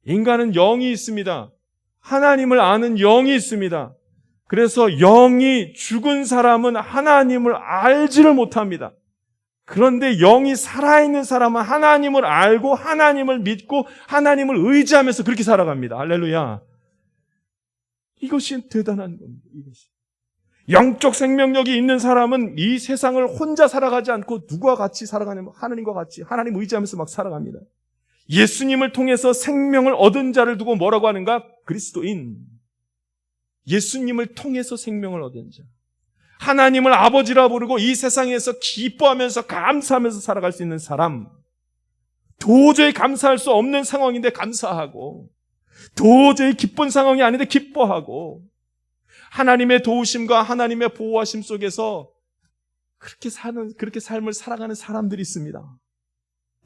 인간은 영이 있습니다. 하나님을 아는 영이 있습니다. 그래서 영이 죽은 사람은 하나님을 알지를 못합니다. 그런데 영이 살아있는 사람은 하나님을 알고 하나님을 믿고 하나님을 의지하면서 그렇게 살아갑니다. 할렐루야. 이것이 대단한 겁니다. 이것이. 영적 생명력이 있는 사람은 이 세상을 혼자 살아가지 않고 누구와 같이 살아가냐면 하나님과 같이 하나님 의지하면서 막 살아갑니다. 예수님을 통해서 생명을 얻은 자를 두고 뭐라고 하는가? 그리스도인. 예수님을 통해서 생명을 얻은 자. 하나님을 아버지라 부르고 이 세상에서 기뻐하면서 감사하면서 살아갈 수 있는 사람. 도저히 감사할 수 없는 상황인데 감사하고, 도저히 기쁜 상황이 아닌데 기뻐하고, 하나님의 도우심과 하나님의 보호하심 속에서 그렇게 삶을 살아가는 사람들이 있습니다.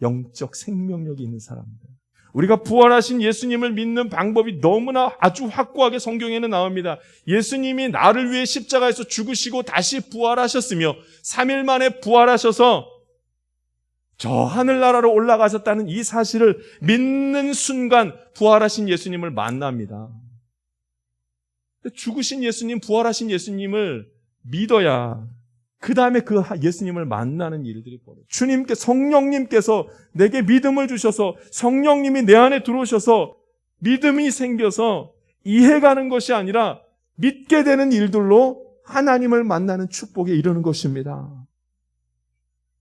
영적 생명력이 있는 사람들. 우리가 부활하신 예수님을 믿는 방법이 너무나 아주 확고하게 성경에는 나옵니다. 예수님이 나를 위해 십자가에서 죽으시고 다시 부활하셨으며 3일 만에 부활하셔서 저 하늘나라로 올라가셨다는 이 사실을 믿는 순간 부활하신 예수님을 만납니다. 죽으신 예수님, 부활하신 예수님을 믿어야 그 다음에 그 예수님을 만나는 일들이 벌어요. 주님께, 성령님께서 내게 믿음을 주셔서 성령님이 내 안에 들어오셔서 믿음이 생겨서 이해가는 것이 아니라 믿게 되는 일들로 하나님을 만나는 축복에 이르는 것입니다.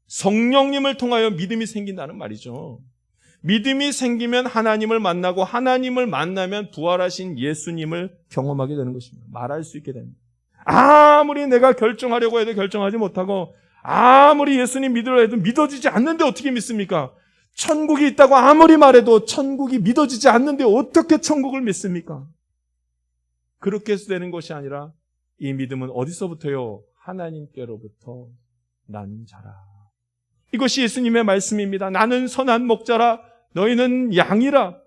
성령님을 통하여 믿음이 생긴다는 말이죠. 믿음이 생기면 하나님을 만나고 하나님을 만나면 부활하신 예수님을 경험하게 되는 것입니다. 말할 수 있게 됩니다. 아무리 내가 결정하려고 해도 결정하지 못하고 아무리 예수님 믿으려 해도 믿어지지 않는데 어떻게 믿습니까? 천국이 있다고 아무리 말해도 천국이 믿어지지 않는데 어떻게 천국을 믿습니까? 그렇게 해서 되는 것이 아니라 이 믿음은 어디서부터요? 하나님께로부터 난 자라. 이것이 예수님의 말씀입니다. 나는 선한 목자라 너희는 양이라.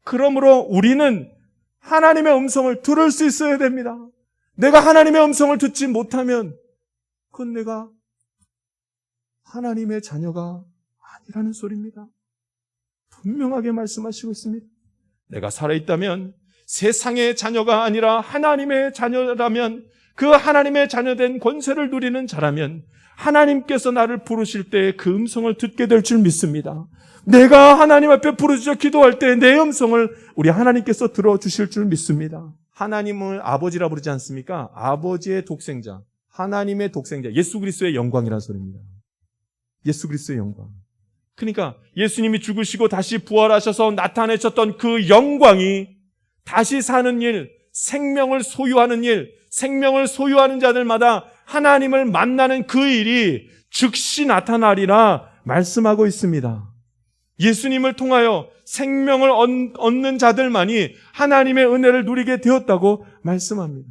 그러므로 우리는 하나님의 음성을 들을 수 있어야 됩니다. 내가 하나님의 음성을 듣지 못하면 그건 내가 하나님의 자녀가 아니라는 소리입니다. 분명하게 말씀하시고 있습니다. 내가 살아있다면 세상의 자녀가 아니라 하나님의 자녀라면 그 하나님의 자녀된 권세를 누리는 자라면 하나님께서 나를 부르실 때 그 음성을 듣게 될 줄 믿습니다. 내가 하나님 앞에 부르짖어 기도할 때 내 음성을 우리 하나님께서 들어주실 줄 믿습니다. 하나님을 아버지라 부르지 않습니까? 아버지의 독생자, 하나님의 독생자, 예수 그리스도의 영광이라는 소리입니다. 예수 그리스도의 영광. 그러니까 예수님이 죽으시고 다시 부활하셔서 나타내셨던 그 영광이 다시 사는 일, 생명을 소유하는 일, 생명을 소유하는 자들마다 하나님을 만나는 그 일이 즉시 나타나리라 말씀하고 있습니다. 예수님을 통하여 생명을 얻는 자들만이 하나님의 은혜를 누리게 되었다고 말씀합니다.